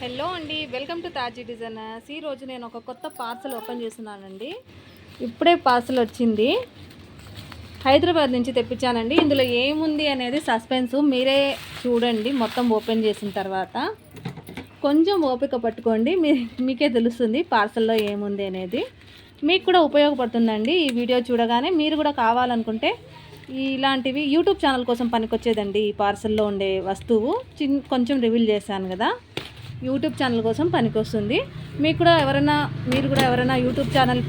Hello అండి, welcome to తాజీ designers. ఈరోజు నేను ఒక కొత్త పార్సల్ ఓపెన్ చేస్తున్నానండి. ఇప్పుడే పార్సల్ వచ్చింది, హైదరాబాద్ నుంచి తెప్పించానండి. ఇందులో ఏముంది అనేది సస్పెన్స్, మీరే చూడండి. మొత్తం ఓపెన్ చేసిన తర్వాత కొంచెం ఓపిక పట్టుకోండి, మీకే తెలుస్తుంది పార్సల్లో ఏముంది అనేది. మీకు కూడా ఉపయోగపడుతుందండి ఈ వీడియో చూడగానే. మీరు కూడా కావాలనుకుంటే ఇలాంటివి యూట్యూబ్ ఛానల్ కోసం పనికొచ్చేదండి. ఈ పార్సల్లో ఉండే వస్తువు కొంచెం రివీల్ చేశాను కదా, యూట్యూబ్ ఛానల్ కోసం పనికొస్తుంది. మీరు కూడా ఎవరైనా యూట్యూబ్ ఛానల్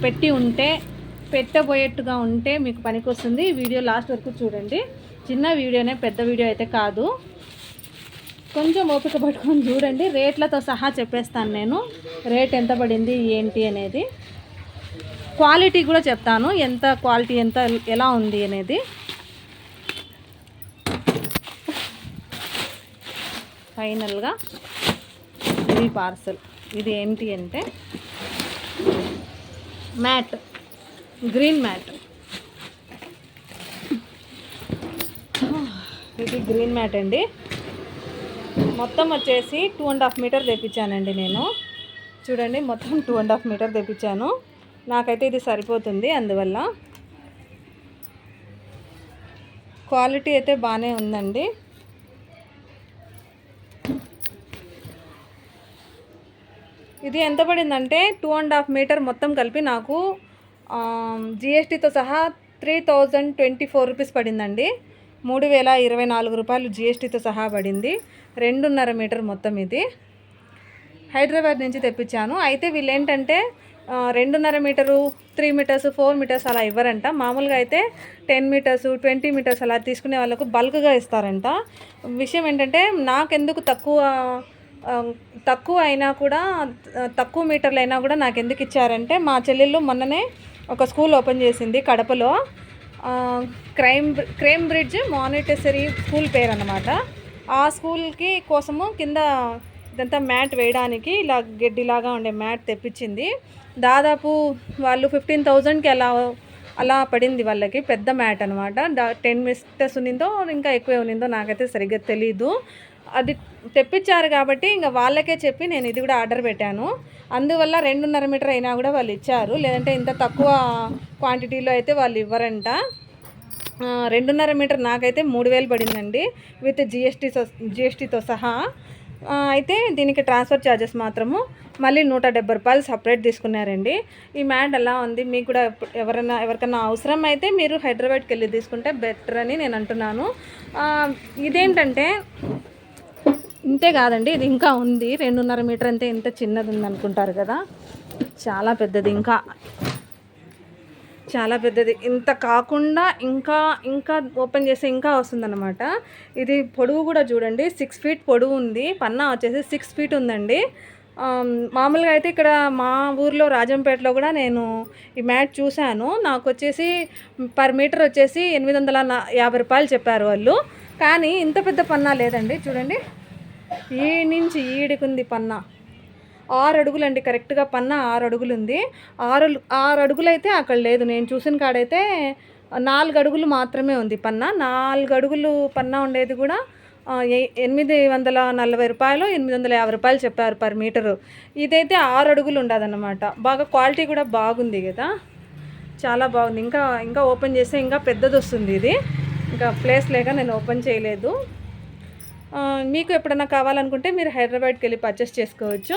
పెట్టబోయేట్టుగా ఉంటే మీకు పనికొస్తుంది. వీడియో లాస్ట్ వరకు చూడండి. చిన్న వీడియోనే, పెద్ద వీడియో అయితే కాదు. కొంచెం ఓపిక పట్టుకొని చూడండి. రేట్లతో సహా చెప్పేస్తాను నేను, రేట్ ఎంత పడింది ఏంటి అనేది. క్వాలిటీ కూడా చెప్తాను, క్వాలిటీ ఎలా ఉంది అనేది. ఫైనల్గా ఇది పార్సల్. ఇది ఏంటి అంటే మ్యాట్, గ్రీన్ మ్యాట్. ఇది గ్రీన్ మ్యాట్ అండి. మొత్తం వచ్చేసి 2.5 మీటర్ తెప్పించానండి నేను. చూడండి, మొత్తం 2.5 మీటర్ తెప్పించాను. నాకైతే ఇది సరిపోతుంది. అందువల్ల క్వాలిటీ అయితే బాగానే ఉందండి. ఇది ఎంత పడిందంటే 2.5 మీటర్ మొత్తం కలిపి నాకు జిఎస్టీతో సహా 3024 రూపీస్ పడిందండి. 3024 రూపాయలు జిఎస్టీతో సహా పడింది. 2.5 మీటర్ మొత్తం. ఇది హైదరాబాద్ నుంచి తెప్పించాను. అయితే వీళ్ళు ఏంటంటే 2.5 మీటరు, 3 మీటర్స్, 4 మీటర్స్ అలా ఇవ్వరంట. మామూలుగా అయితే 10 మీటర్స్, 20 మీటర్స్ అలా తీసుకునే వాళ్ళకు బల్క్గా ఇస్తారంట. విషయం ఏంటంటే నాకెందుకు తక్కువ అయినా కూడా, తక్కువ మీటర్లు అయినా కూడా నాకు ఎందుకు ఇచ్చారంటే, మా చెల్లెళ్ళు మొన్ననే ఒక స్కూల్ ఓపెన్ చేసింది కడపలో. క్రేంబ్రిడ్జ్ మానిటెసరీ స్కూల్ పేరు అన్నమాట. ఆ స్కూల్కి కోసము కింద ఇదంతా మ్యాట్ వేయడానికి ఇలా గడ్డిలాగా ఉండే మ్యాట్ తెప్పించింది. దాదాపు వాళ్ళు 15,000కి అలా పడింది వాళ్ళకి. పెద్ద మ్యాట్ అనమాట. 10 మీటర్స్ ఉన్నిందో ఇంకా ఎక్కువే ఉన్నిందో నాకైతే సరిగ్గా తెలీదు. అది తెప్పించారు కాబట్టి ఇంకా వాళ్ళకే చెప్పి నేను ఇది కూడా ఆర్డర్ పెట్టాను. అందువల్ల 2.5 మీటర్ అయినా కూడా వాళ్ళు ఇచ్చారు. లేదంటే ఇంత తక్కువ క్వాంటిటీలో అయితే వాళ్ళు ఇవ్వరంట. 2.5 మీటర్ నాకైతే 3,000 పడిందండి, విత్ జిఎస్టీతో సహా. అయితే దీనికి ట్రాన్స్ఫర్ ఛార్జెస్ మాత్రము మళ్ళీ 170 రూపాయలు సపరేట్ తీసుకున్నారండి. ఈ మ్యాట్ ఎలా ఉంది, మీకు కూడా ఎవరికన్నా అవసరం అయితే మీరు హైదరాబాద్కి వెళ్ళి తీసుకుంటే బెటర్ అని నేను అంటున్నాను. ఇదేంటంటే ఇంతే కాదండి, ఇది ఇంకా ఉంది. 2.5 మీటర్ అంతే, ఇంత చిన్నది ఉంది అనుకుంటారు కదా, చాలా పెద్దది. ఇంకా చాలా పెద్దది. ఇంత కాకుండా ఇంకా ఓపెన్ చేస్తే ఇంకా వస్తుందన్నమాట. ఇది పొడవు కూడా చూడండి, 6 ఫీట్ పొడవు ఉంది. పన్నా వచ్చేసి 6 ఫీట్ ఉందండి. మామూలుగా అయితే ఇక్కడ మా ఊర్లో రాజంపేటలో కూడా నేను ఈ మ్యాట్ చూశాను. నాకు వచ్చేసి పర్ మీటర్ వచ్చేసి 850 రూపాయలు చెప్పారు వాళ్ళు. కానీ ఇంత పెద్ద పన్నా లేదండి. చూడండి, ఈ నుంచి ఈడుకుంది పన్నా. 6 అడుగులండి కరెక్ట్గా. పన్నా 6 అడుగులు ఉంది. 6 అడుగులు అయితే అక్కడ లేదు. నేను చూసిన కాడైతే 4 అడుగులు మాత్రమే ఉంది పన్నా. 4 అడుగులు పన్నా ఉండేది కూడా 840 రూపాయలు, 850 రూపాయలు చెప్పారు పర్ మీటరు. ఇదైతే 6 అడుగులు ఉండదన్నమాట. బాగా క్వాలిటీ కూడా బాగుంది కదా, చాలా బాగుంది. ఇంకా ఓపెన్ చేస్తే ఇంకా పెద్దది వస్తుంది. ఇది ఇంకా ప్లేస్ లేక నేను ఓపెన్ చేయలేదు. మీకు ఎప్పుడైనా కావాలనుకుంటే మీరు హైదరాబాద్కి వెళ్ళి పర్చేస్ చేసుకోవచ్చు.